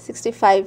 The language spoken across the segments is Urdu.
65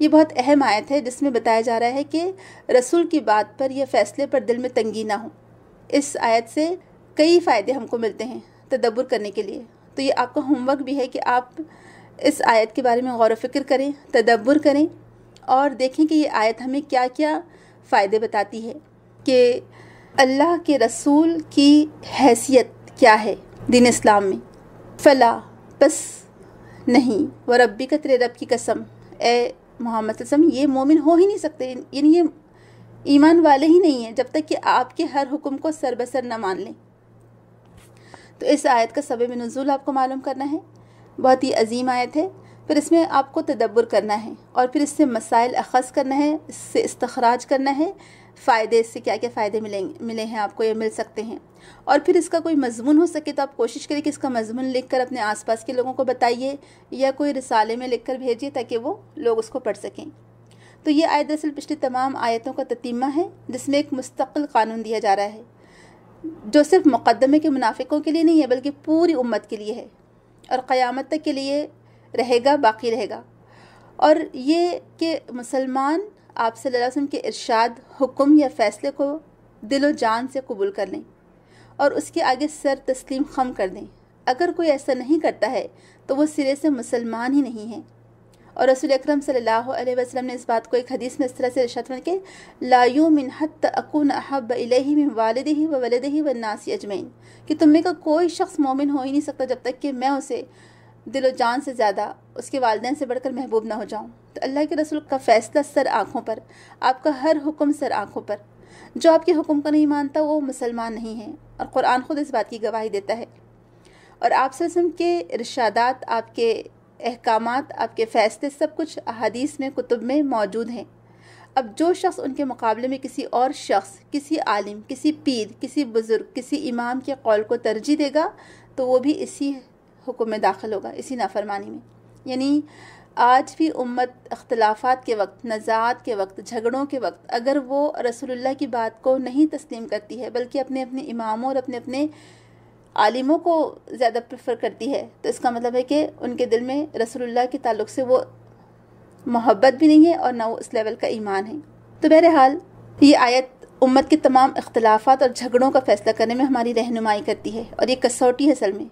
یہ بہت اہم آیت ہے جس میں بتایا جا رہا ہے کہ رسول کی بات پر یا فیصلے پر دل میں تنگی نہ ہو۔ اس آیت سے کئی فائدے ہم کو ملتے ہیں تدبر کرنے کے لیے، تو یہ آپ کا ہوم ورک بھی ہے کہ آپ اس آیت کے بارے میں غور و فکر کریں، تدبر کریں اور دیکھیں کہ یہ آیت ہمیں کیا کیا فائدے بتاتی ہے، کہ اللہ کے رسول کی حیثیت کیا ہے دین اسلام میں۔ فلا بس نہیں، وربی کا تیرے رب کی قسم اے محمد صلی اللہ علیہ وسلم، یہ مومن ہو ہی نہیں سکتے، یعنی یہ ایمان والے ہی نہیں ہیں جب تک کہ آپ کے ہر حکم کو سر بسر نہ مان لیں۔ تو اس آیت کا سبب نزول آپ کو معلوم کرنا ہے، بہت ہی عظیم آیت ہے، پھر اس میں آپ کو تدبر کرنا ہے اور پھر اس سے مسائل اخذ کرنا ہے، اس سے استخراج کرنا ہے، فائدے اس سے کیا کیا فائدے ملے ہیں آپ کو یا مل سکتے ہیں، اور پھر اس کا کوئی مضمون ہو سکے تو آپ کوشش کریں کہ اس کا مضمون لکھ کر اپنے آس پاس کے لوگوں کو بتائیے یا کوئی رسالے میں لکھ کر بھیجیے تاکہ وہ لوگ اس کو پڑھ سکیں۔ تو یہ آیت دراصل پچھلی تمام آیتوں کا تتمہ ہے جس میں ایک مستقل قانون دیا جا رہا ہے جو صرف مقدمے کے منافقوں کے لیے نہیں ہے بلکہ پوری امت کے لیے ہے اور قیامت تک کے لیے رہے گا، باقی رہے گا۔ اور یہ کہ مسلمان آپ صلی اللہ علیہ وسلم کے ارشاد، حکم یا فیصلے کو دل و جان سے قبول کر لیں اور اس کے آگے سر تسلیم خم کر دیں۔ اگر کوئی ایسا نہیں کرتا ہے تو وہ سرے سے مسلمان ہی نہیں ہے۔ اور رسول اکرم صلی اللہ علیہ وسلم نے اس بات کو ایک حدیث میں اس طرح سے ارشاد فرمایا کہ لا یؤمن حتی اکون احب الیہ من والدہ وولدہ والناس اجمعین، کہ تم میں کا کوئی شخص مومن ہو ہی نہیں سکتا جب تک کہ میں اسے دل و جان سے زیادہ، اس کے والدین سے بڑھ کر محبوب نہ ہو جاؤں۔ تو اللہ کے رسول کا فیصلہ سر آنکھوں پر، آپ کا ہر حکم سر آنکھوں پر، جو آپ کے حکم کو نہیں مانتا وہ مسلمان نہیں ہے، اور قرآن خود اس بات کی گواہی دیتا ہے۔ اور آپ صلی اللہ علیہ وسلم کے ارشادات، آپ کے احکامات، آپ کے فیصلے سب کچھ احادیث میں، کتب میں موجود ہیں۔ اب جو شخص ان کے مقابلے میں کسی اور شخص، کسی عالم، کسی پیر، کسی بزرگ، کسی امام کے قول کو ترجیح دے گا تو وہ بھی اسی حکم میں داخل ہوگا، اسی نافرمانی میں۔ یعنی آج بھی امت اختلافات کے وقت، نزاعات کے وقت، جھگڑوں کے وقت اگر وہ رسول اللہ کی بات کو نہیں تسلیم کرتی ہے بلکہ اپنے اپنے اماموں اور اپنے اپنے عالموں کو زیادہ پریفر کرتی ہے تو اس کا مطلب ہے کہ ان کے دل میں رسول اللہ کے تعلق سے وہ محبت بھی نہیں ہے اور نہ وہ اس لیول کا ایمان ہے۔ تو بہرحال یہ آیت امت کے تمام اختلافات اور جھگڑوں کا فیصلہ کرنے میں ہماری رہنمائی کرتی ہے اور یہ کسوٹی ہے اصل میں۔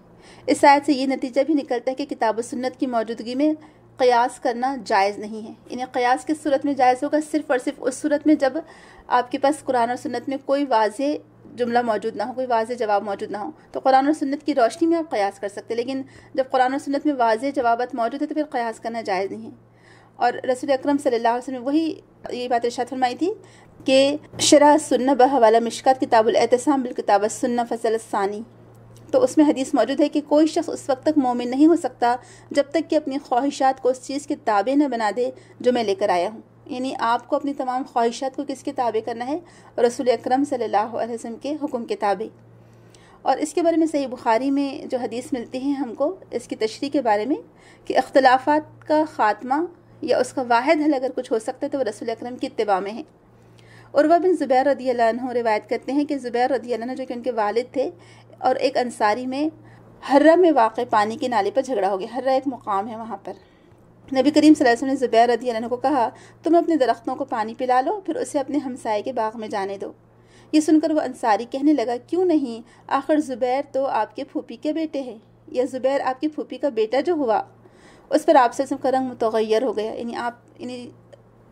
اس آیت سے یہ نتیجہ بھی نکلتا ہے کہ کتاب و سنت کی موجودگی میں قیاس کرنا جائز نہیں ہے۔ انہیں قیاس کس صورت میں جائز ہوگا؟ صرف اور صرف اس صورت میں جب آپ کے پاس قرآن اور سنت میں کوئی واضح جملہ موجود نہ ہو، کوئی واضح جواب موجود نہ ہو، تو قرآن اور سنت کی روشنی میں آپ قیاس کر سکتے، لیکن جب قرآن اور سنت میں واضح جوابات موجود ہیں تو پھر قیاس کرنا جائز نہیں ہے۔ اور رسول اکرم صلی اللہ علیہ وسلم وہی یہ بات ارشاد فرمائی تھی کہ شرح سنہ بحوالہ مشکات کتاب الاعتصام بالکتاب السنہ فصل الثانی، تو اس میں حدیث موجود ہے کہ کوئی شخص اس وقت تک مومن نہیں ہو سکتا جب تک کہ اپنی خواہشات کو اس چیز کے تابع نہ بنا دے جو میں لے کر آیا ہوں۔ یعنی آپ کو اپنی تمام خواہشات کو کس کے تابع کرنا ہے؟ رسول اکرم صلی اللہ علیہ وسلم کے حکم کے تابع۔ اور اس کے بارے میں صحیح بخاری میں جو حدیث ملتی ہیں ہم کو اس کی تشریح کے بارے میں کہ اختلافات کا خاتمہ یا اس کا واحد حل اگر کچھ ہو سکتا ہے تو وہ رسول اکرم کی اتباع میں ہے۔ عروہ بن زبیر رضی اللہ عنہ روایت کرتے ہیں کہ زبیر رضی اللہ عنہ جو کہ ان کے والد تھے اور ایک انصاری میں ہرہ میں واقع پانی کے نالے پر جھگڑا ہو گیا۔ ہرہ ایک مقام ہے وہاں پر۔ نبی کریم صلی اللہ علیہ وسلم نے زبیر رضی اللہ عنہ کو کہا تم اپنے درختوں کو پانی پلا لو پھر اسے اپنے ہمسائے کے باغ میں جانے دو۔ یہ سن کر وہ انصاری کہنے لگا کیوں نہیں، آخر زبیر تو آپ کے پھوپھی کے بیٹے ہیں، یا زبیر آپ کی پھوپھی کا بیٹا جو ہوا۔ اس پر آپ صلی اللہ علیہ وسلم کا رنگ متغیر ہو گیا، یعنی آپ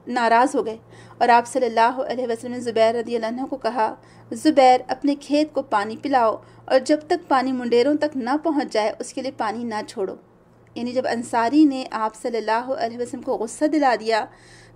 ناراض ہو گئے، اور آپ صلی اللہ علیہ وسلم نے زبیر رضی اللہ عنہ کو کہا زبیر اپنے کھیت کو پانی پلاؤ اور جب تک پانی منڈیروں تک نہ پہنچ جائے اس کے لیے پانی نہ چھوڑو۔ یعنی جب انصاری نے آپ صلی اللہ علیہ وسلم کو غصہ دلا دیا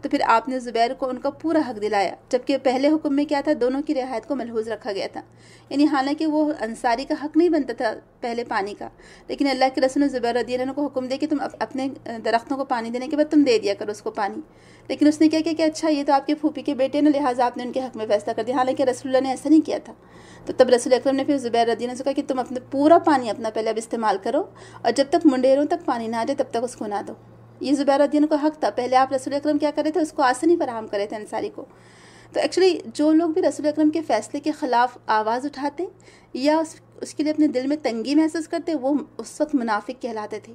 تو پھر آپ نے زبیر کو ان کا پورا حق دلایا، جبکہ پہلے حکم میں کیا تھا؟ دونوں کی رعایت کو ملحوظ رکھا گیا تھا۔ یعنی حالانکہ وہ انصاری کا حق نہیں بنتا تھا پہلے پانی کا، لیکن اللہ کے رسول نے زبیر رضی اللہ عنہ کو حکم دے کہ تم اپنے درختوں کو پانی دینے کے بعد تم دے دیا کرو اس کو پانی، لیکن اس نے کیا کہ اچھا یہ تو آپ کے پھوپھی کے بیٹے نے، لہٰذا آپ نے ان کے حق میں فیصلہ کر دیا، حالانکہ رسول اللہ نے ایسا نہیں کیا تھا۔ تو تب رسول اکرم نے پھر زبیر رضی اللہ عنہ سے کہا کہ تم اپنا پورا پانی اپنا پہلے اب استعمال کرو اور جب تک منڈیروں تک پانی نہ آ جائے تب تک اس کو نہ دو۔ یہ زبیر رضی اللہ عنہ کا حق تھا، پہلے آپ رسول اکرم کیا کرے تھے؟ اس کو آسانی فراہم کرے تھے انصاری کو۔ تو ایکچولی جو لوگ بھی رسول اکرم کے فیصلے کے خلاف آواز اٹھاتے یا اس کے لیے اپنے دل میں تنگی محسوس کرتے وہ اس وقت منافق کہلاتے تھے۔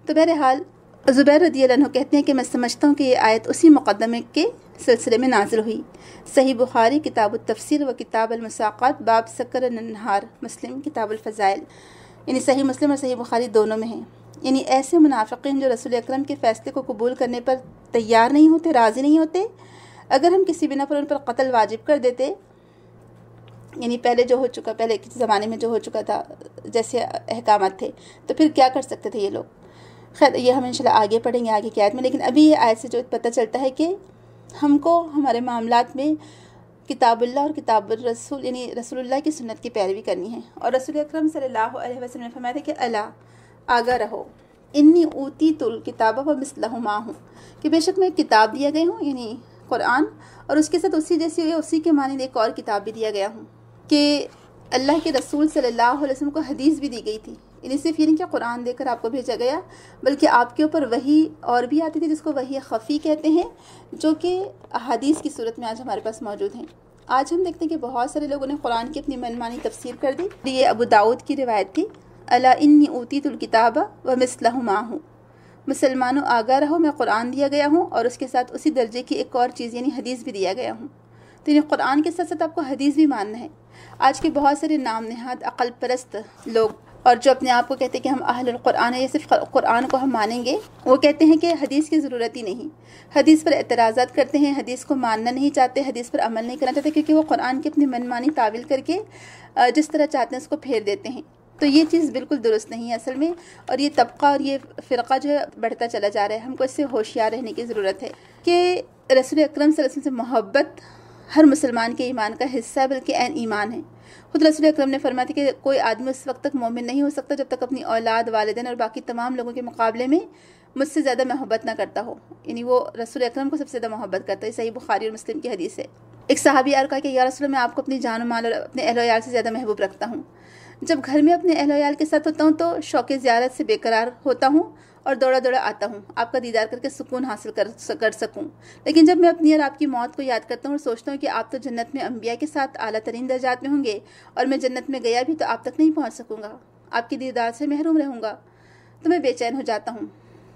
تو بہرحال زبیر رضی اللہ عنہ کہتے ہیں کہ میں سمجھتا ہوں کہ یہ آیت اسی مقدمے کے سلسلے میں نازل ہوئی۔ صحیح بخاری کتاب التفسیر و کتاب المساقات باب سکر النہار، مسلم کتاب الفضائل، یعنی صحیح مسلم اور صحیح بخاری دونوں میں ہیں۔ یعنی ایسے منافقین جو رسول اکرم کے فیصلے کو قبول کرنے پر تیار نہیں ہوتے، راضی نہیں ہوتے، اگر ہم کسی بنا پر ان پر قتل واجب کر دیتے، یعنی پہلے کسی زمانے میں جو ہو چکا تھا جیسے احکامات تھے، تو پھر کیا کر سکتے تھے یہ لوگ؟ خیر یہ ہم انشاءاللہ آگے پڑھیں گے آگے کی آیت میں، لیکن ابھی یہ آیت سے جو پتہ چلتا ہے کہ ہم کو ہمارے معاملات میں کتاب اللہ اور کتاب الرسول یعنی رسول اللہ کی سنت کی پیروی کرنی ہے۔ اور رسول اکرم صلی اللہ علیہ وسلم نے فرمایا تھا کہ الا آگاہ رہو، انی اوتیت الکتاب ومثلہ معہ، کہ بے شک میں کتاب دیا گیا ہوں یعنی قرآن، اور اس کے ساتھ اسی کے معنی ایک اور کتاب بھی دیا گیا ہوں، کہ اللہ کے رسول صلی اللہ علیہ وسلم کو حدیث بھی دی گئی تھی، یعنی صرف یہ نہیں کہ قرآن دے کر آپ کو بھیجا گیا، بلکہ آپ کے اوپر وحی اور بھی آتی تھی جس کو وحی خفی کہتے ہیں، جو کہ احادیث کی صورت میں آج ہمارے پاس موجود ہیں۔ آج ہم دیکھتے ہیں کہ بہت سارے لوگوں نے قرآن کی اپنی منمانی تفسیر کر دی۔ یہ ابو داؤد کی روایت تھی، الا انی اوتیت الکتاب ومثلہ معہ، مسلمانوں آگاہ رہو میں قرآن دیا گیا ہوں اور اس کے ساتھ اسی درجے کی ایک اور چیز یعنی حدیث بھی دیا گیا ہوں۔ تو یعنی قرآن کے ساتھ ساتھ آپ کو حدیث بھی ماننا ہے۔ آج کے بہت سارے نام نہاد عقل پرست لوگ اور جو اپنے آپ کو کہتے ہیں کہ ہم اہل القرآن ہیں، یہ صرف قرآن کو ہم مانیں گے، وہ کہتے ہیں کہ حدیث کی ضرورت ہی نہیں، حدیث پر اعتراضات کرتے ہیں، حدیث کو ماننا نہیں چاہتے، حدیث پر عمل نہیں کرنا چاہتے، کیونکہ وہ قرآن کی اپنی منمانی تعویل کر کے جس طرح چاہتے ہیں اس کو پھیر دیتے ہیں۔ تو یہ چیز بالکل درست نہیں ہے اصل میں، اور یہ طبقہ اور یہ فرقہ جو ہے بڑھتا چلا جا رہا ہے۔ ہم کو اس سے ہوشیار رہنے کی ضرورت ہے کہ رسول اکرم صلی اللہ علیہ وسلم سے محبت ہر مسلمان کے ایمان کا حصہ ہے، بلکہ عین ایمان ہے۔ خود رسول اکرم نے فرمایا تھا کہ کوئی آدمی اس وقت تک مومن نہیں ہو سکتا جب تک اپنی اولاد، والدین اور باقی تمام لوگوں کے مقابلے میں مجھ سے زیادہ محبت نہ کرتا ہو، یعنی وہ رسول اکرم کو سب سے زیادہ محبت کرتا ہے۔ صحیح بخاری اور مسلم کی حدیث ہے۔ ایک صحابی اور کہا کہ یا رسول اللہ، میں آپ کو اپنی جان و مال اور اپنے اہل و عیال سے زیادہ محبوب رکھتا ہوں۔ جب گھر میں اپنے اہل و عیال کے ساتھ ہوتا ہوں تو شوق زیارت سے بے قرار ہوتا ہوں اور دوڑا دوڑا آتا ہوں آپ کا دیدار کر کے سکون حاصل کر سکوں، لیکن جب میں اپنی اور آپ کی موت کو یاد کرتا ہوں اور سوچتا ہوں کہ آپ تو جنت میں انبیاء کے ساتھ اعلیٰ ترین درجات میں ہوں گے اور میں جنت میں گیا بھی تو آپ تک نہیں پہنچ سکوں گا، آپ کی دیدار سے محروم رہوں گا، تو میں بے چین ہو جاتا ہوں۔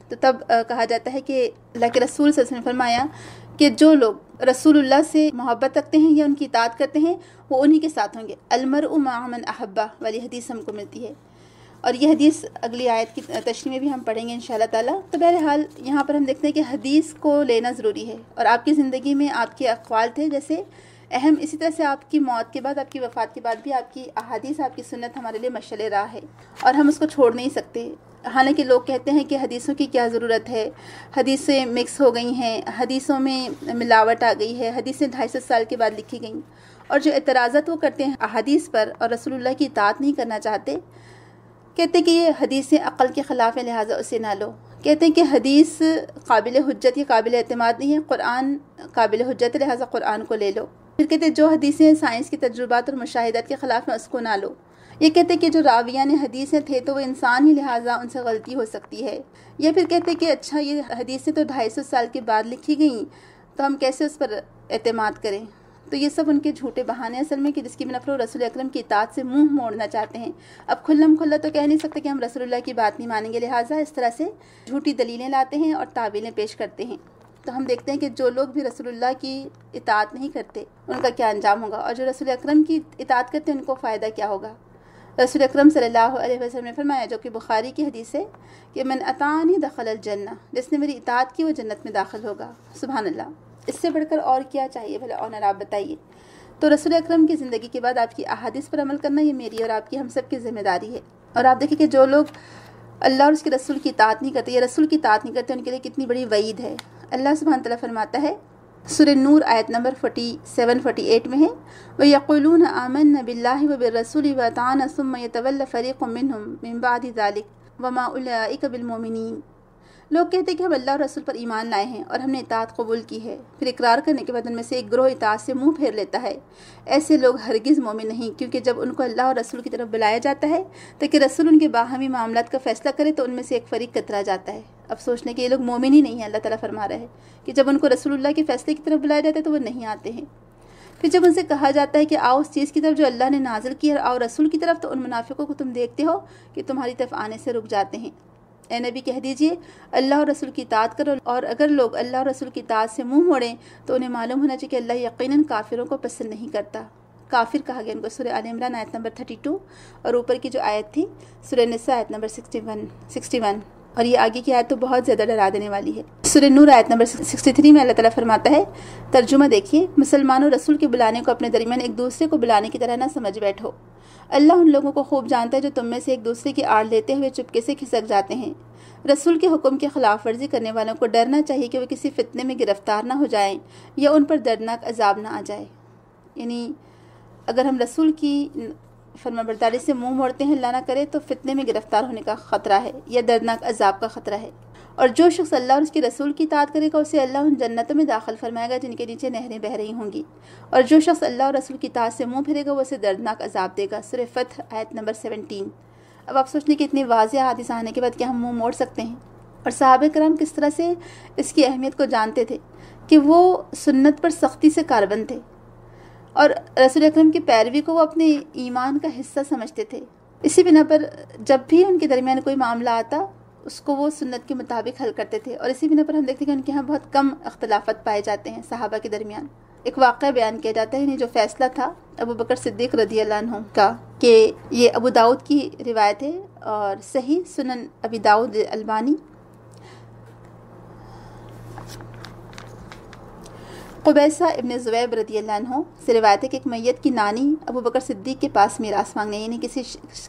تو تب کہا جاتا ہے کہ اللہ کے رسول صلی اللہ علیہ وسلم نے فرمایا کہ جو لوگ رسول اللہ سے محبت رکھتے ہیں یا ان کی اطاعت کرتے ہیں وہ انہی کے ساتھ ہوں گے۔ المرء مع من احبہ والی حدیث ہم کو ملتی ہے، اور یہ حدیث اگلی آیت کی تشریح میں بھی ہم پڑھیں گے انشاءاللہ تعالیٰ۔ تو بہرحال یہاں پر ہم دیکھتے ہیں کہ حدیث کو لینا ضروری ہے، اور آپ کی زندگی میں آپ کے اقوال تھے جیسے اہم، اسی طرح سے آپ کی موت کے بعد، آپ کی وفات کے بعد بھی آپ کی احادیث، آپ کی سنت ہمارے لیے مشعل راہ ہے، اور ہم اس کو چھوڑ نہیں سکتے۔ حالانکہ لوگ کہتے ہیں کہ حدیثوں کی کیا ضرورت ہے، حدیثیں مکس ہو گئی ہیں، حدیثوں میں ملاوٹ آ گئی ہے، حدیثیں 250 سال کے بعد لکھی گئیں، اور جو اعتراضات وہ کرتے ہیں احادیث پر اور رسول اللہ کی اطاعت نہیں کرنا چاہتے، کہتے ہیں کہ یہ حدیثیں عقل کے خلاف ہیں لہٰذا اسے نہ لو، کہتے ہیں کہ حدیث قابل حجت یا قابل اعتماد نہیں ہے، قرآن قابل حجت ہے لہٰذا قرآن کو لے لو۔ پھر کہتے ہیں جو حدیثیں سائنس کی تجربات اور مشاہدات کے خلاف ہیں اس کو نہ لو۔ یہ کہتے ہیں کہ جو راویان حدیثیں تھے تو وہ انسان ہی لہٰذا ان سے غلطی ہو سکتی ہے، یا پھر کہتے ہیں کہ اچھا یہ حدیثیں تو 250 سال کے بعد لکھی گئیں تو ہم کیسے اس پر اعتماد کریں۔ تو یہ سب ان کے جھوٹے بہانے اصل میں کہ جس کی بنا پر رسول اکرم کی اطاعت سے منہ موڑنا چاہتے ہیں۔ اب کھلم کھلا تو کہہ نہیں سکتے کہ ہم رسول اللہ کی بات نہیں مانیں گے، لہٰذا اس طرح سے جھوٹی دلیلیں لاتے ہیں اور تعویلیں پیش کرتے ہیں۔ تو ہم دیکھتے ہیں کہ جو لوگ بھی رسول اللہ کی اطاعت نہیں کرتے ان کا کیا انجام ہوگا، اور جو رسول اکرم کی اطاعت کرتے ہیں ان کو فائدہ کیا ہوگا۔ رسول اکرم صلی اللہ علیہ وسلم نے فرمایا، جو کہ بخاری کی حدیث ہے، کہ من اطاعنی دخل الجنہ، جس نے میری اطاعت کی وہ جنت میں داخل ہوگا۔ سبحان اللہ، اس سے بڑھ کر اور کیا چاہیے بھلا آنر، آپ بتائیے۔ تو رسول اکرم کی زندگی کے بعد آپ کی احادیث پر عمل کرنا یہ میری اور آپ کی، ہم سب کی ذمہ داری ہے۔ اور آپ دیکھیں کہ جو لوگ اللہ اور اس کے رسول کی اطاعت نہیں کرتے یا رسول کی اطاعت نہیں کرتے ان کے لیے کتنی بڑی وعید ہے۔ اللہ سبحانہ تعالیٰ فرماتا ہے سورہ نور آیت نمبر 47-48 میں ہے، وَيَقُولُونَ آمَنَّا بِاللَّهِ وَبِالرَّسُولِ وَأَطَعْنَا ثُمَّ يَتَوَلَّ فَرِيقٌ مِّنْهُم مِّن بَعْدِ ذَلِكَ وَمَا أُولَٰئِكَ بِالْمُؤْمِنِينَ۔ لوگ کہتے ہیں کہ ہم اللہ اور رسول پر ایمان لائے ہیں اور ہم نے اطاعت قبول کی ہے، پھر اقرار کرنے کے بعد ان میں سے ایک گروہ اطاعت سے منہ پھیر لیتا ہے۔ ایسے لوگ ہرگز مومن نہیں، کیونکہ جب ان کو اللہ اور رسول کی طرف بلایا جاتا ہے تاکہ رسول ان کے باہمی معاملات کا فیصلہ کرے تو ان میں سے ایک فریق کترا جاتا ہے۔ اب سوچنے کہ یہ لوگ مومن ہی نہیں ہیں، اللہ تعالیٰ فرما رہا ہے کہ جب ان کو رسول اللہ کے فیصلے کی طرف بلایا جاتا ہے تو وہ نہیں آتے ہیں۔ پھر جب ان سے کہا جاتا ہے کہ آؤ اس چیز کی طرف جو اللہ نے نازل کی ہے اور آؤ رسول کی طرف، تو ان منافقوں کو تم دیکھتے ہو کہ تمہاری طرف آنے سے رک جاتے ہیں۔ اے نبی کہہ دیجئے اللہ اور رسول کی اطاعت کرو، اور اگر لوگ اللہ اور رسول کی اطاعت سے منہ موڑیں تو انہیں معلوم ہونا چاہیے کہ اللہ یقیناً کافروں کو پسند نہیں کرتا۔ کافر کہا گیا ان کو سورہ آل عمران آیت نمبر 32، اور اوپر کی جو آیت تھی سورہ نساء آیت نمبر 61، اور یہ آگے کی آیت تو بہت زیادہ ڈرا دینے والی ہے۔ سورہ نور آیت نمبر 63 میں اللہ تعالیٰ فرماتا ہے، ترجمہ دیکھیے، مسلمانوں رسول کے بلانے کو اپنے درمیان ایک دوسرے کو بلانے کی طرح نہ سمجھ بیٹھو۔ اللہ ان لوگوں کو خوب جانتا ہے جو تم میں سے ایک دوسرے کی آڑ لیتے ہوئے چپکے سے کھسک جاتے ہیں۔ رسول کے حکم کی خلاف ورزی کرنے والوں کو ڈرنا چاہیے کہ وہ کسی فتنے میں گرفتار نہ ہو جائیں یا ان پر دردناک عذاب نہ آ جائے۔ یعنی اگر ہم رسول کی فرمانبرداری سے منہ موڑتے ہیں، اللہ نہ کرے، تو فتنے میں گرفتار ہونے کا خطرہ ہے یا دردناک عذاب کا خطرہ ہے۔ اور جو شخص اللہ اور اس کے رسول کی اطاعت کرے گا اسے اللہ ان جنتوں میں داخل فرمائے گا جن کے نیچے نہریں بہہ رہی ہوں گی، اور جو شخص اللہ اور رسول کی اطاعت سے منہ پھیرے گا وہ اسے دردناک عذاب دے گا۔ سورہ فتح آیت نمبر 17۔ اب آپ سوچنے کہ اتنی واضح حدیث آنے کے بعد کیا ہم منہ موڑ سکتے ہیں؟ اور صحابہ کرام کس طرح سے اس کی اہمیت کو جانتے تھے کہ وہ سنت پر سختی سے کاربند تھے، اور رسول اکرم کی پیروی کو وہ اپنے ایمان کا حصہ سمجھتے تھے۔ اسی بنا پر جب بھی ان کے درمیان کوئی معاملہ آتا اس کو وہ سنت کے مطابق حل کرتے تھے، اور اسی بنا پر ہم دیکھتے ہیں کہ ان کے یہاں بہت کم اختلافات پائے جاتے ہیں صحابہ کے درمیان۔ ایک واقعہ بیان کیا جاتا ہے، یعنی جو فیصلہ تھا ابو بکر صدیق رضی اللہ عنہ کا، کہ یہ ابو داؤد کی روایت ہے اور صحیح سنن ابی داؤد البانی، قبیصہ ابن زویب رضی اللہ عنہ سے روایت ہے کہ ایک میت کی نانی ابو بکر صدیق کے پاس میراث مانگنے، یعنی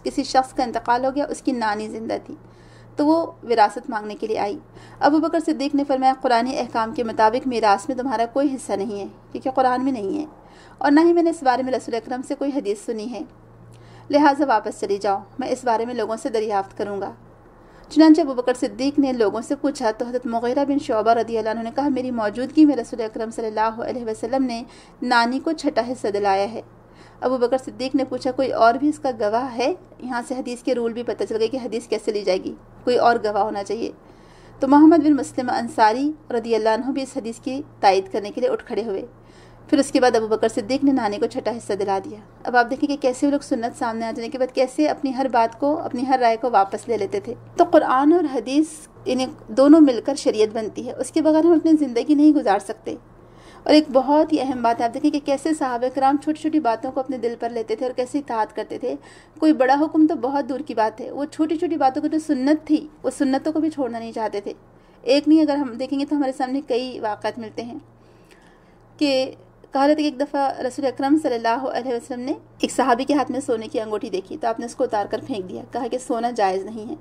کسی شخص کا انتقال ہو گیا، اس کی نانی زندہ تھی تو وہ وراثت مانگنے کے لیے آئی۔ ابو بکر صدیق نے فرمایا، قرآنی احکام کے مطابق میراث میں تمہارا کوئی حصہ نہیں ہے، کیونکہ قرآن میں نہیں ہے، اور نہ ہی میں نے اس بارے میں رسول اکرم سے کوئی حدیث سنی ہے، لہٰذا واپس چلی جاؤ، میں اس بارے میں لوگوں سے دریافت کروں گا۔ چنانچہ ابو بکر صدیق نے لوگوں سے پوچھا تو حضرت مغیرہ بن شعبہ رضی اللہ عنہ نے کہا، میری موجودگی میں رسول اکرم صلی اللہ علیہ وسلم نے نانی کو چھٹا حصہ دلایا ہے۔ ابو بکر صدیق نے پوچھا، کوئی اور بھی اس کا گواہ ہے؟ یہاں سے حدیث کے رول بھی پتہ چل گئے کہ حدیث کیسے لی جائے گی، کوئی اور گواہ ہونا چاہیے۔ تو محمد بن مسلم انصاری رضی اللہ عنہ بھی اس حدیث کی تائید کرنے کے لیے اٹھ کھڑے ہوئے۔ پھر اس کے بعد ابو بکر صدیق نے نانی کو چھٹا حصہ دلا دیا۔ اب آپ دیکھیں کہ کیسے وہ لوگ سنت سامنے آ جانے کے بعد کیسے اپنی ہر بات کو، اپنی ہر رائے کو واپس لے لیتے تھے۔ تو قرآن اور حدیث انہیں دونوں مل کر شریعت بنتی ہے، اس کے بغیر ہم اپنی زندگی نہیں گزار سکتے۔ اور ایک بہت ہی اہم بات ہے، آپ دیکھیں کہ کیسے صحابہ کرام چھوٹی چھوٹی باتوں کو اپنے دل پر لیتے تھے اور کیسے اطاعت کرتے تھے۔ کوئی بڑا حکم تو بہت دور کی بات ہے، وہ چھوٹی چھوٹی باتوں کو جو سنت تھی وہ سنتوں کو بھی چھوڑنا نہیں چاہتے تھے۔ ایک نہیں، اگر ہم دیکھیں گے تو ہمارے سامنے کئی واقعات ملتے ہیں کہ کہا جاتا ہے کہ ایک دفعہ رسول اکرم صلی اللہ علیہ وسلم نے ایک صحابی کے ہاتھ میں سونے کی انگوٹھی دیکھی تو آپ نے اس کو اتار کر پھینک دیا، کہا کہ سونا جائز نہیں ہے۔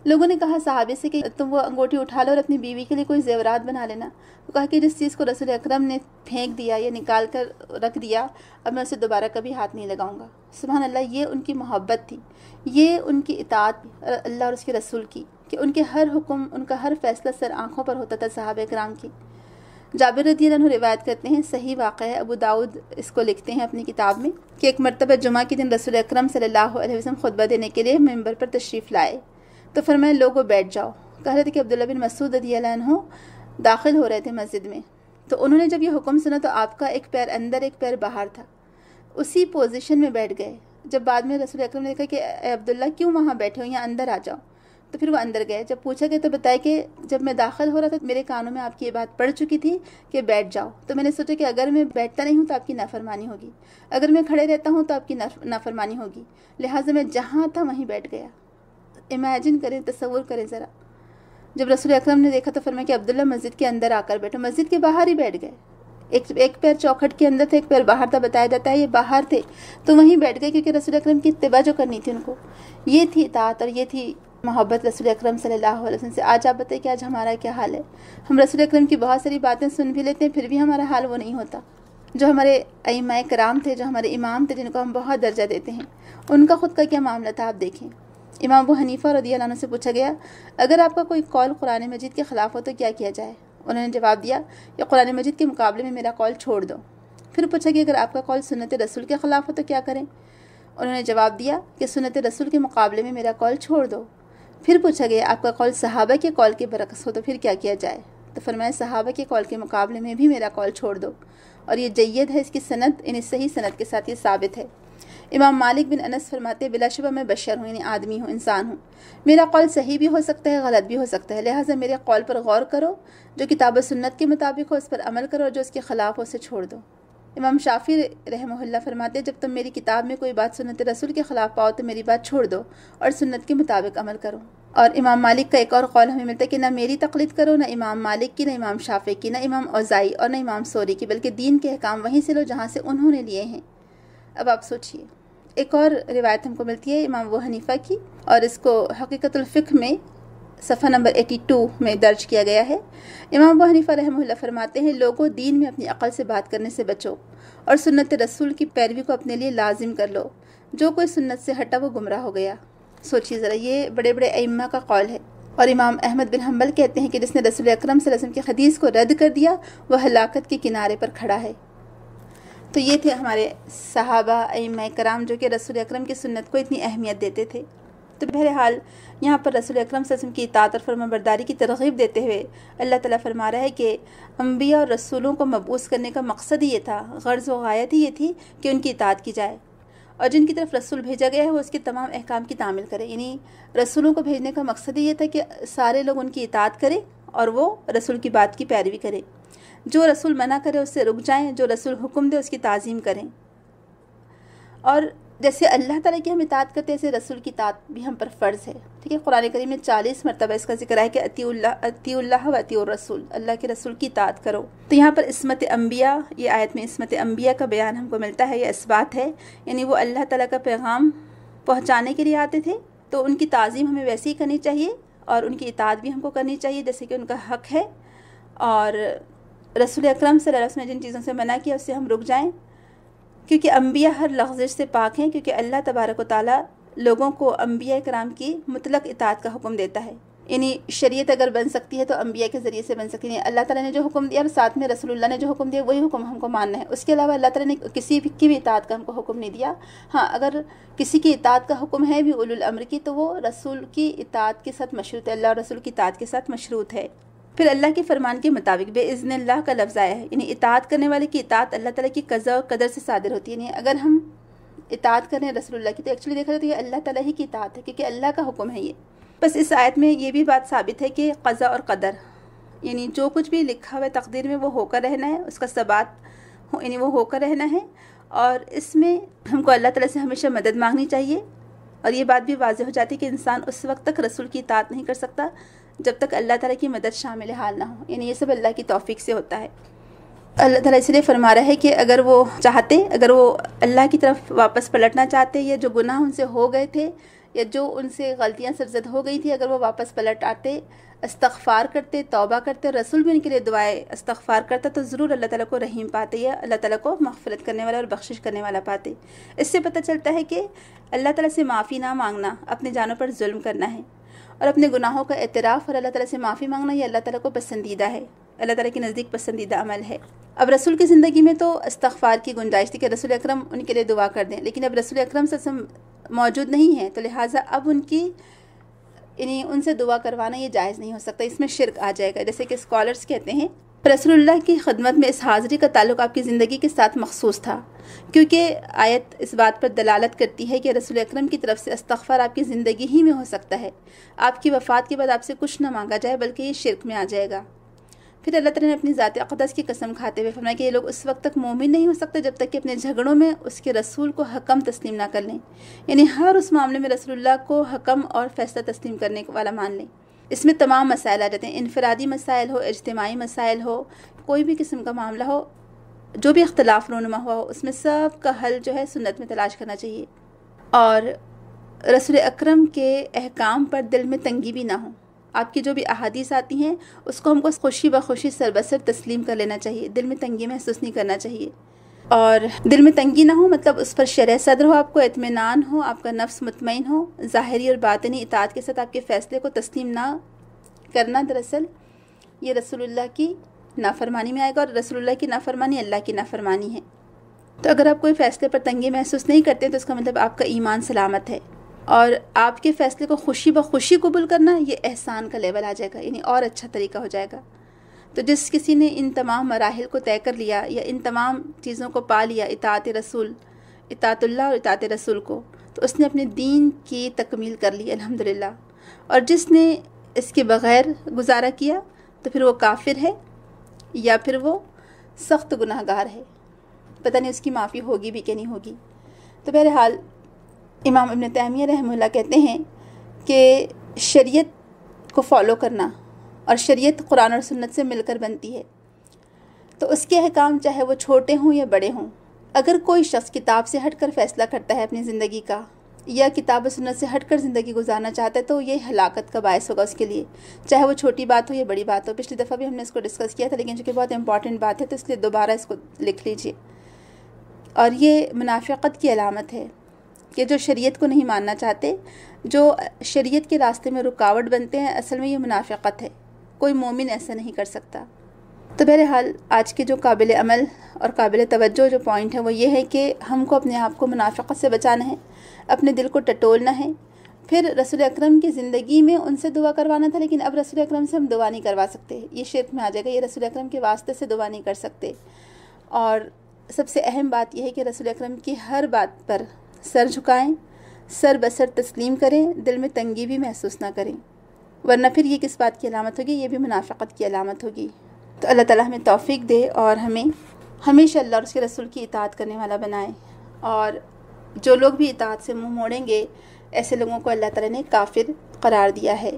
لوگوں نے کہا صحابی سے کہ تم وہ انگوٹھی اٹھا لو اور اپنی بیوی کے لیے کوئی زیورات بنا لینا۔ وہ کہا کہ جس چیز کو رسول اکرم نے پھینک دیا یا نکال کر رکھ دیا، اب میں اسے دوبارہ کبھی ہاتھ نہیں لگاؤں گا۔ سبحان اللہ، یہ ان کی محبت تھی، یہ ان کی اطاعت اللہ اور اس کے رسول کی، کہ ان کے ہر حکم، ان کا ہر فیصلہ سر آنکھوں پر ہوتا تھا صحابہ کرام کی۔ جابر رضی اللہ عنہ روایت کرتے ہیں، صحیح واقعہ ہے، ابو داؤد اس کو لکھتے ہیں اپنی کتاب میں، کہ ایک مرتبہ جمعہ کے دن رسول اکرم صلی اللہ علیہ وسلم خطبہ دینے کے لیے ممبر پر تشریف لائے تو فرمایا، لوگوں بیٹھ جاؤ۔ کہہ رہے تھے کہ عبداللہ بن مسعود رضی اللہ عنہ داخل ہو رہے تھے مسجد میں، تو انہوں نے جب یہ حکم سنا تو آپ کا ایک پیر اندر ایک پیر باہر تھا، اسی پوزیشن میں بیٹھ گئے۔ جب بعد میں رسول اکرم نے دیکھا کہ اے عبداللہ کیوں وہاں بیٹھے ہو، یہاں اندر آ جاؤ، تو پھر وہ اندر گئے۔ جب پوچھا گیا تو بتایا کہ جب میں داخل ہو رہا تھا میرے کانوں میں آپ کی یہ بات پڑ چکی تھی کہ بیٹھ جاؤ، تو میں نے سوچا کہ اگر میں بیٹھتا نہیں ہوں تو آپ کی نافرمانی ہوگی، اگر میں کھڑے رہتا ہوں تو آپ کی نافرمانی ہوگی، لہٰذا میں جہاں تھا وہیں بیٹھ گیا۔ امیجن کریں، تصور کریں ذرا، جب رسول اکرم نے دیکھا تو فرمایا کہ عبداللہ مسجد کے اندر آ کر بیٹھو، مسجد کے باہر ہی بیٹھ گئے۔ ایک پیر چوکھٹ کے اندر تھا، ایک پیر باہر تھا، بتایا جاتا ہے یہ باہر تھے تو وہیں بیٹھ گئے، کیونکہ رسول اکرم کی اتباع جو کرنی تھی ان کو، یہ تھی اطاعت اور یہ تھی محبت رسول اکرم صلی اللہ علیہ وسلم سے۔ آج آپ بتائیں کہ آج ہمارا کیا حال ہے؟ ہم رسول اکرم کی بہت ساری باتیں سن بھی لیتے ہیں، پھر بھی ہمارا حال وہ نہیں ہوتا۔ جو ہمارے ائمہ کرام تھے، جو ہمارے امام تھے، جن کو ہم بہت درجہ دیتے ہیں، ان کا خود کا کیا معاملہ تھا آپ دیکھیں۔ امام ابو حنیفہ رضی اللہ عنہ سے پوچھا گیا، اگر آپ کا کوئی قول قرآن مجید کے خلاف ہو تو کیا کیا جائے؟ انہوں نے جواب دیا کہ قرآن مجید کے مقابلے میں میرا قول چھوڑ دو۔ پھر پوچھا کہ اگر آپ کا قول سنت رسول کے خلاف ہو تو کیا کریں؟ انہوں نے جواب دیا کہ سنت رسول کے مقابلے میں میرا قول چھوڑ دو۔ پھر پوچھا گیا آپ کا قول صحابہ کے قول کے برعکس ہو تو پھر کیا کیا جائے؟ تو فرمایا صحابہ کے قول کے مقابلے میں بھی میرا قول چھوڑ دو، اور یہ جید ہے، اس کی سند، صحیح سند کے ساتھ یہ ثابت ہے امام مالک بن انس فرماتے ہیں بلا شبہ میں بشر ہوں، یعنی آدمی ہوں، انسان ہوں، میرا قول صحیح بھی ہو سکتا ہے، غلط بھی ہو سکتا ہے، لہٰذا میرے قول پر غور کرو، جو کتاب و سنت کے مطابق ہو اس پر عمل کرو، اور جو اس کے خلاف ہو اسے چھوڑ دو۔ امام شافعی رحمہ اللہ فرماتے ہیں جب تم میری کتاب میں کوئی بات سنت رسول کے خلاف پاؤ تو میری بات چھوڑ دو اور سنت کے مطابق عمل کرو۔ اور امام مالک کا ایک اور قول ہمیں ملتا ہے کہ نہ میری تقلید کرو، نہ امام مالک کی، نہ امام شافعی کی، نہ امام اوزاعی اور نہ امام ثوری کی، بلکہ دین کے احکام وہیں سے لو جہاں سے انہوں نے لیے ہیں۔ اب آپ سوچئے، ایک اور روایت ہم کو ملتی ہے امام ابو حنیفہ کی، اور اس کو حقیقت الفقہ میں صفحہ نمبر 82 میں درج کیا گیا ہے۔ امام ابو حنیفہ رحمہ اللہ فرماتے ہیں لوگوں دین میں اپنی عقل سے بات کرنے سے بچو اور سنت رسول کی پیروی کو اپنے لیے لازم کر لو، جو کوئی سنت سے ہٹا وہ گمراہ ہو گیا۔ سوچیے ذرا، یہ بڑے بڑے ائمہ کا قول ہے۔ اور امام احمد بن حنبل کہتے ہیں کہ جس نے رسول اکرم صلی اللہ علیہ وسلم کی حدیث کو رد کر دیا وہ ہلاکت کے کنارے پر کھڑا ہے۔ تو یہ تھے ہمارے صحابہ ائمہ کرام جو کہ رسول اکرم کی سنت کو اتنی اہمیت دیتے تھے۔ تو بہرحال یہاں پر رسول اکرم صلی اللہ علیہ وسلم کی اطاعت اور فرمانبرداری کی ترغیب دیتے ہوئے اللہ تعالیٰ فرما رہا ہے کہ انبیاء اور رسولوں کو مبعوث کرنے کا مقصد ہی یہ تھا، غرض و غایت ہی یہ تھی کہ ان کی اطاعت کی جائے، اور جن کی طرف رسول بھیجا گیا ہے وہ اس کے تمام احکام کی تعمیل کرے۔ یعنی رسولوں کو بھیجنے کا مقصد ہی یہ تھا کہ سارے لوگ ان کی اطاعت کریں اور وہ رسول کی بات کی پیروی کریں، جو رسول منع کرے اس سے رک جائیں، جو رسول حکم دے اس کی تعظیم کریں۔ اور جیسے اللہ تعالیٰ کی ہم اطاعت کرتے ہیں ایسے رسول کی اطاعت بھی ہم پر فرض ہے۔ ٹھیک ہے، قرآن کریم میں 40 مرتبہ اس کا ذکر ہے کہ اطیعوا اللہ و اطیعوا الرسول، اللہ کے رسول کی اطاعت کرو۔ تو یہاں پر عصمت انبیاء، یہ آیت میں عصمت انبیاء کا بیان ہم کو ملتا ہے، یہ اثبات ہے، یعنی وہ اللہ تعالیٰ کا پیغام پہنچانے کے لیے آتے تھے، تو ان کی تعظیم ہمیں ویسے ہی کرنی چاہیے اور ان کی اطاعت بھی ہم کو کرنی چاہیے جیسے کہ ان کا حق ہے۔ اور رسول اکرم صلی اللہ علیہ وسلم نے جن چیزوں سے منع کیا اس سے ہم رک جائیں، کیونکہ انبیاء ہر لغزش سے پاک ہیں، کیونکہ اللہ تبارک و تعالیٰ لوگوں کو انبیاء کرام کی مطلق اطاعت کا حکم دیتا ہے۔ یعنی شریعت اگر بن سکتی ہے تو انبیاء کے ذریعے سے بن سکتی ہے، اللہ تعالیٰ نے جو حکم دیا اور ساتھ میں رسول اللہ نے جو حکم دیا وہی حکم ہم کو ماننا ہے۔ اس کے علاوہ اللہ تعالیٰ نے کسی کی بھی اطاعت کا ہم کو حکم نہیں دیا۔ ہاں، اگر کسی کی اطاعت کا حکم ہے بھی اولو الامر کی تو وہ رسول کی اطاعت کے ساتھ مشروط ہے، اللہ اور رسول کی اطاعت کے ساتھ مشروط ہے۔ پھر اللہ کے فرمان کے مطابق بے اذن اللہ کا لفظ آیا ہے، یعنی اطاعت کرنے والے کی اطاعت اللہ تعالیٰ کی قضا اور قدر سے صادر ہوتی ہے۔ یعنی اگر ہم اطاعت کریں رسول اللہ کی تو ایکچولی دیکھا جائے تو یہ اللہ تعالیٰ ہی کی اطاعت ہے، کیونکہ اللہ کا حکم ہے یہ۔ بس اس آیت میں یہ بھی بات ثابت ہے کہ قضا اور قدر، یعنی جو کچھ بھی لکھا ہوا ہے تقدیر میں وہ ہو کر رہنا ہے، اس کا ثبات یعنی وہ ہو کر رہنا ہے، اور اس میں ہم کو اللہ تعالیٰ سے ہمیشہ مدد مانگنی چاہیے۔ اور یہ بات بھی واضح ہو جاتی ہے کہ انسان اس وقت تک رسول کی اطاعت نہیں کر سکتا جب تک اللہ تعالیٰ کی مدد شامل حال نہ ہو، یعنی یہ سب اللہ کی توفیق سے ہوتا ہے۔ اللہ تعالیٰ اس لیے فرما رہا ہے کہ اگر وہ چاہتے، اگر وہ اللہ کی طرف واپس پلٹنا چاہتے، یا جو گناہ ان سے ہو گئے تھے یا جو ان سے غلطیاں سرزد ہو گئی تھی، اگر وہ واپس پلٹ آتے، استغفار کرتے، توبہ کرتے، اور رسول بھی ان کے لیے دعائے استغفار کرتا، تو ضرور اللہ تعالیٰ کو رحیم پاتے یا اللہ تعالیٰ کو مغفرت کرنے والا اور بخشش کرنے والا پاتے۔ اس سے پتہ چلتا ہے کہ اللہ تعالیٰ سے معافی نہ مانگنا اپنے جانوں پر ظلم کرنا ہے، اور اپنے گناہوں کا اعتراف اور اللہ تعالیٰ سے معافی مانگنا یہ اللہ تعالیٰ کو پسندیدہ ہے، اللہ تعالیٰ کے نزدیک پسندیدہ عمل ہے۔ اب رسول کی زندگی میں تو استغفار کی گنجائش تھی کہ رسول اکرم ان کے لیے دعا کر دیں، لیکن اب رسول اکرم صلی اللہ علیہ وسلم موجود نہیں ہیں، تو لہٰذا اب ان کی یعنی ان سے دعا کروانا یہ جائز نہیں ہو سکتا، اس میں شرک آ جائے گا، جیسے کہ اسکالرز کہتے ہیں۔ رسول اللہ کی خدمت میں اس حاضری کا تعلق آپ کی زندگی کے ساتھ مخصوص تھا، کیونکہ آیت اس بات پر دلالت کرتی ہے کہ رسول اکرم کی طرف سے استغفار آپ کی زندگی ہی میں ہو سکتا ہے، آپ کی وفات کے بعد آپ سے کچھ نہ مانگا جائے بلکہ یہ شرک میں آ جائے گا۔ پھر اللہ تعالیٰ نے اپنی ذات اقدس کی قسم کھاتے ہوئے فرمایا کہ یہ لوگ اس وقت تک مومن نہیں ہو سکتے جب تک کہ اپنے جھگڑوں میں اس کے رسول کو حکم تسلیم نہ کر لیں، یعنی ہر اس معاملے میں رسول اللہ کو حکم اور فیصلہ تسلیم کرنے والا مان لیں۔ اس میں تمام مسائل آ جاتے ہیں، انفرادی مسائل ہو، اجتماعی مسائل ہو، کوئی بھی قسم کا معاملہ ہو، جو بھی اختلاف رونما ہوا ہو، اس میں سب کا حل جو ہے سنت میں تلاش کرنا چاہیے، اور رسول اکرم کے احکام پر دل میں تنگی بھی نہ ہو۔ آپ کی جو بھی احادیث آتی ہیں اس کو ہم کو خوشی بخوشی سربسر تسلیم کر لینا چاہیے، دل میں تنگی محسوس نہیں کرنا چاہیے، اور دل میں تنگی نہ ہو مطلب اس پر شرح صدر ہو، آپ کو اطمینان ہو، آپ کا نفس مطمئن ہو، ظاہری اور باطنی اطاعت کے ساتھ آپ کے فیصلے کو تسلیم نہ کرنا دراصل یہ رسول اللہ کی نافرمانی میں آئے گا، اور رسول اللہ کی نافرمانی اللہ کی نافرمانی ہے۔ تو اگر آپ کوئی فیصلے پر تنگی محسوس نہیں کرتے تو اس کا مطلب آپ کا ایمان سلامت ہے، اور آپ کے فیصلے کو خوشی بخوشی قبول کرنا یہ احسان کا لیول آ جائے گا، یعنی اور اچھا طریقہ ہو جائے گا۔ تو جس کسی نے ان تمام مراحل کو طے کر لیا یا ان تمام چیزوں کو پا لیا، اطاعت رسول، اطاعت اللہ اور اطاعت رسول کو، تو اس نے اپنے دین کی تکمیل کر لی الحمدللہ، اور جس نے اس کے بغیر گزارا کیا تو پھر وہ کافر ہے یا پھر وہ سخت گناہ گار ہے، پتہ نہیں اس کی معافی ہوگی بھی کہ نہیں ہوگی۔ تو بہرحال امام ابن تیمیہ رحمہ اللہ کہتے ہیں کہ شریعت کو فالو کرنا، اور شریعت قرآن اور سنت سے مل کر بنتی ہے، تو اس کے احکام چاہے وہ چھوٹے ہوں یا بڑے ہوں، اگر کوئی شخص کتاب سے ہٹ کر فیصلہ کرتا ہے اپنی زندگی کا، یا کتاب و سنت سے ہٹ کر زندگی گزارنا چاہتا ہے، تو یہ ہلاکت کا باعث ہوگا اس کے لیے، چاہے وہ چھوٹی بات ہو یا بڑی بات ہو۔ پچھلی دفعہ بھی ہم نے اس کو ڈسکس کیا تھا، لیکن چونکہ بہت امپورٹنٹ بات ہے تو اس لیے دوبارہ اس کو لکھ لیجئے۔ اور یہ منافقت کی علامت ہے کہ جو شریعت کو نہیں ماننا چاہتے، جو شریعت کے راستے میں رکاوٹ بنتے ہیں، اصل میں یہ منافقت ہے، کوئی مومن ایسا نہیں کر سکتا۔ تو بہرحال آج کے جو قابل عمل اور قابل توجہ جو پوائنٹ ہے وہ یہ ہے کہ ہم کو اپنے آپ کو منافقت سے بچانا ہے، اپنے دل کو ٹٹولنا ہے۔ پھر رسول اکرم کی زندگی میں ان سے دعا کروانا تھا، لیکن اب رسول اکرم سے ہم دعا نہیں کروا سکتے، یہ شرک میں آ جائے گا، یہ رسول اکرم کے واسطے سے دعا نہیں کر سکتے۔ اور سب سے اہم بات یہ ہے کہ رسول اکرم کی ہر بات پر سر جھکائیں، سر بسر تسلیم کریں، دل میں تنگی بھی محسوس نہ کریں، ورنہ پھر یہ کس بات کی علامت ہوگی؟ یہ بھی منافقت کی علامت ہوگی۔ تو اللہ تعالیٰ ہمیں توفیق دے اور ہمیں ہمیشہ اللہ اور اس کے رسول کی اطاعت کرنے والا بنائے، اور جو لوگ بھی اطاعت سے منہ موڑیں گے ایسے لوگوں کو اللہ تعالیٰ نے کافر قرار دیا ہے۔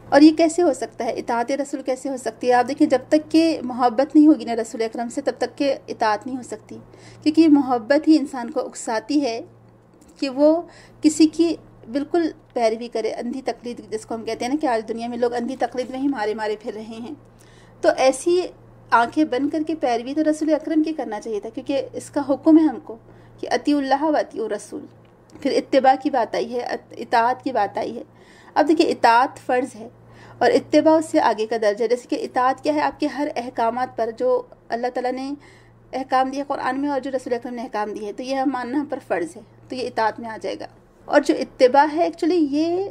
اور یہ کیسے ہو سکتا ہے؟ اطاعت رسول کیسے ہو سکتی ہے؟ آپ دیکھیں، جب تک کہ محبت نہیں ہوگی نا رسول اکرم سے، تب تک کہ اطاعت نہیں ہو سکتی، کیونکہ محبت ہی انسان کو اکساتی ہے کہ وہ کسی کی بالکل پیروی کرے، اندھی تقلید جس کو ہم کہتے ہیں نا، کہ آج دنیا میں لوگ اندھی تقلید میں ہی مارے پھر رہے ہیں۔ تو ایسی آنکھیں بند کر کے پیروی تو رسول اکرم کی کرنا چاہیے تھا، کیونکہ اس کا حکم ہے ہم کو کہ اطیعوا اللہ و اطیعوا الرسول۔ پھر اتباع کی بات آئی ہے، اطاعت کی بات آئی ہے۔ اب دیکھیں، اطاعت فرض ہے اور اتباع اس سے آگے کا درجہ ہے۔ جیسے کہ اطاعت کیا ہے؟ آپ کے ہر احکامات پر جو اللہ تعالیٰ نے احکام دیے قرآن میں اور جو رسول اکرم نے احکام دیے ہیں، تو یہ ماننا ہم پر فرض ہے، تو یہ اطاعت میں آ جائے گا۔ اور جو اتباع ہے، ایکچولی یہ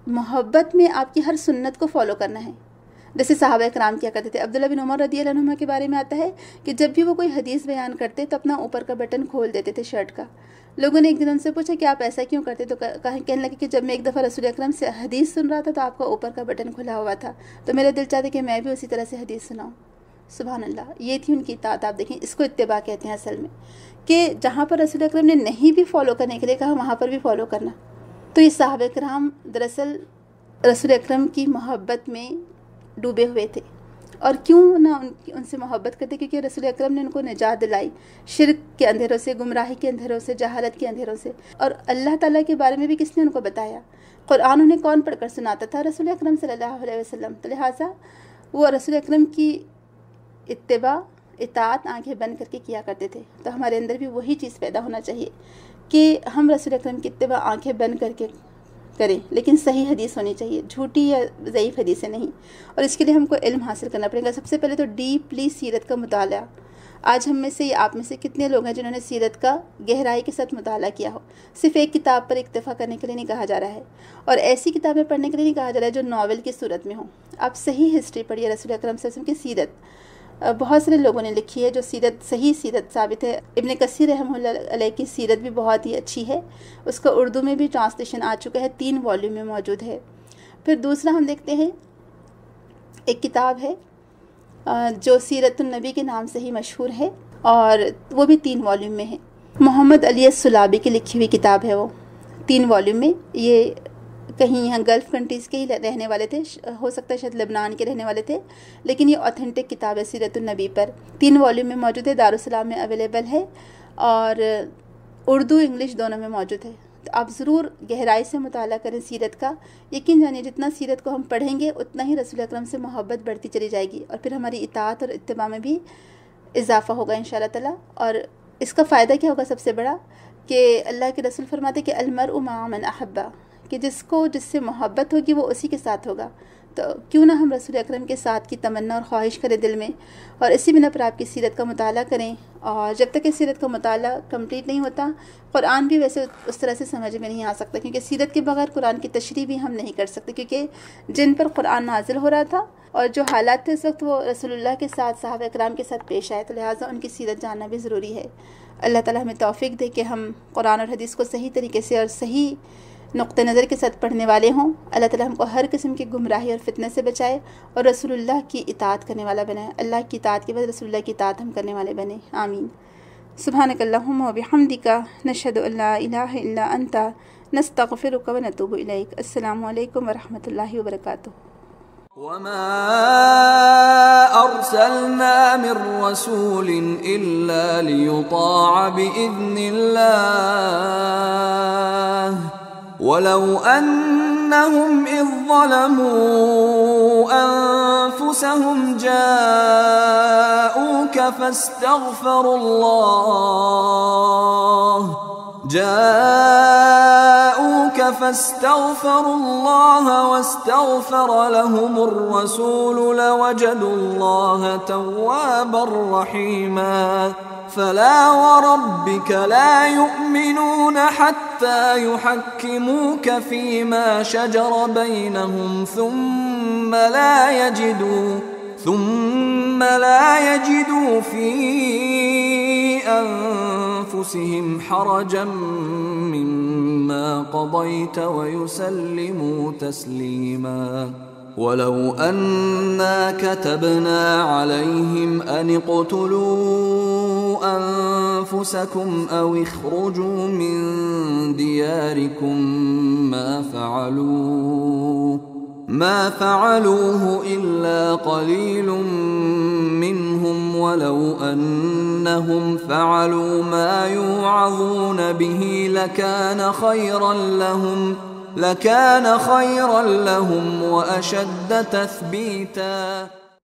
محبت میں آپ کی ہر سنت کو فالو کرنا ہے، جیسے صحابہ کرام کیا کرتے تھے۔ عبداللہ بن عمر رضی اللہ عنہ کے بارے میں آتا ہے کہ جب بھی وہ کوئی حدیث بیان کرتے تو اپنا اوپر کا بٹن کھول دیتے تھے شرٹ کا۔ لوگوں نے ایک دن ان سے پوچھا کہ آپ ایسا کیوں کرتے؟ تو کہنے لگے کہ جب میں ایک دفعہ رسول اکرم سے حدیث سن رہا تھا تو آپ کا اوپر کا بٹن کھلا ہوا تھا، تو میرا دل چاہتا کہ میں بھی اسی طرح سے حدیث سناؤں۔ سبحان اللہ، یہ تھی ان کی اطاعت۔ آپ دیکھیں، اس کو اتباع کہتے ہیں اصل میں، کہ جہاں پر رسول اکرم نے نہیں بھی فالو کرنے کے لیے کہا وہاں پر بھی فالو کرنا۔ تو یہ صحابہ کرام دراصل رسول اکرم کی محبت میں ڈوبے ہوئے تھے، اور کیوں نہ ان سے محبت کرتے؟ کیونکہ رسول اکرم نے ان کو نجات دلائی شرک کے اندھیروں سے، گمراہی کے اندھیروں سے، جہالت کے اندھیروں سے۔ اور اللہ تعالیٰ کے بارے میں بھی کس نے ان کو بتایا؟ قرآن انہیں کون پڑھ کر سناتا تھا؟ رسول اکرم صلی اللہ علیہ وسلم۔ تو لہٰذا وہ رسول اکرم کی اتباع، اطاعت آنکھیں بند کر کے کیا کرتے تھے۔ تو ہمارے اندر بھی وہی چیز پیدا ہونا چاہیے کہ ہم رسول اکرم کی اتباع آنکھیں بند کر کے کریں، لیکن صحیح حدیث ہونی چاہیے، جھوٹی یا ضعیف حدیثیں نہیں۔ اور اس کے لیے ہم کو علم حاصل کرنا پڑے گا۔ سب سے پہلے تو ڈیپلی سیرت کا مطالعہ۔ آج ہم میں سے یا آپ میں سے کتنے لوگ ہیں جنہوں نے سیرت کا گہرائی کے ساتھ مطالعہ کیا ہو؟ صرف ایک کتاب پر اکتفا کرنے کے لیے نہیں کہا جا رہا ہے، اور ایسی کتابیں پڑھنے کے لیے نہیں کہا جا رہا ہے جو ناول کی صورت میں ہوں۔ آپ صحیح ہسٹری پڑھیے رسول اکرم صلی اللہ علیہ وسلم کی سیرت۔ بہت سارے لوگوں نے لکھی ہے جو سیرت، صحیح سیرت ثابت ہے۔ ابن کثیر رحمہ اللہ علیہ کی سیرت بھی بہت ہی اچھی ہے، اس کا اردو میں بھی ٹرانسلیشن آ چکا ہے، 3 والیوم میں موجود ہے۔ پھر دوسرا ہم دیکھتے ہیں، ایک کتاب ہے جو سیرت النبی کے نام سے ہی مشہور ہے، اور وہ بھی 3 والیوم میں ہے۔ محمد علی السلابی کی لکھی ہوئی کتاب ہے، وہ 3 والیوم میں۔ یہ کہیں یہاں گلف کنٹریز کے ہی رہنے والے تھے، ہو سکتا ہے شاید لبنان کے رہنے والے تھے، لیکن یہ اوتھینٹک کتاب ہے سیرت النبی پر، 3 والیوم میں موجود ہے، دارالسلام میں اویلیبل ہے، اور اردو انگلش دونوں میں موجود ہے۔ تو آپ ضرور گہرائی سے مطالعہ کریں سیرت کا۔ یقین جانیے جتنا سیرت کو ہم پڑھیں گے اتنا ہی رسول اکرم سے محبت بڑھتی چلی جائے گی، اور پھر ہماری اطاعت اور اتباع میں بھی اضافہ ہوگا انشاءاللہ تعالیٰ۔ اور اس کا فائدہ کیا ہوگا سب سے بڑا؟ کہ اللہ کے رسول فرماتے کہ المرء مع من احب، کہ جس سے محبت ہوگی وہ اسی کے ساتھ ہوگا۔ تو کیوں نہ ہم رسول اکرم کے ساتھ کی تمنا اور خواہش کریں دل میں، اور اسی بنا پر آپ کی سیرت کا مطالعہ کریں۔ اور جب تک کہ سیرت کا مطالعہ کمپلیٹ نہیں ہوتا، قرآن بھی ویسے اس طرح سے سمجھ میں نہیں آ سکتا، کیونکہ سیرت کے بغیر قرآن کی تشریح بھی ہم نہیں کر سکتے، کیونکہ جن پر قرآن نازل ہو رہا تھا اور جو حالات تھے اس وقت وہ رسول اللہ کے ساتھ صحابہ اکرام کے ساتھ پیش آئے، تو لہٰذا ان کی سیرت جاننا بھی ضروری ہے۔ اللہ تعالیٰ ہمیں توفیق دے کہ ہم قرآن اور حدیث کو صحیح طریقے سے اور صحیح نقطہ نظر کے ساتھ پڑھنے والے ہوں۔ اللہ تعالیٰ ہم کو ہر قسم کی گمراہی اور فتنہ سے بچائے اور رسول اللہ کی اطاعت کرنے والا بنائے، اللہ کی اطاعت کے بعد رسول اللہ کی اطاعت ہم کرنے والے بنے، آمین۔ سبحانک اللہم و بحمدک، نشہد ان لا الہ الا انت، نستغفرک و نتوب الیک۔ السلام علیکم ورحمۃ اللہ وبرکاتہ۔ وما أرسلنا من رسول إلا ليطاع بإذن الله ولو أنهم إذ ظلموا أنفسهم جاءوك فاستغفروا الله واستغفر لهم الرسول لوجدوا الله توابا رحيما فلا وربك لا يؤمنون حتى يحكموك فيما شجر بينهم ثم لا يجدوا في أنفسهم حرجا مما قضيت ويسلموا تسليما ولو أنا كتبنا عليهم أن اقتلوا أنفسكم أو اخرجوا من دياركم ما فعلوه إلا قليل منهم ولو أنهم فعلوا ما يوعظون به لكان خيرا لهم وأشد تثبيتا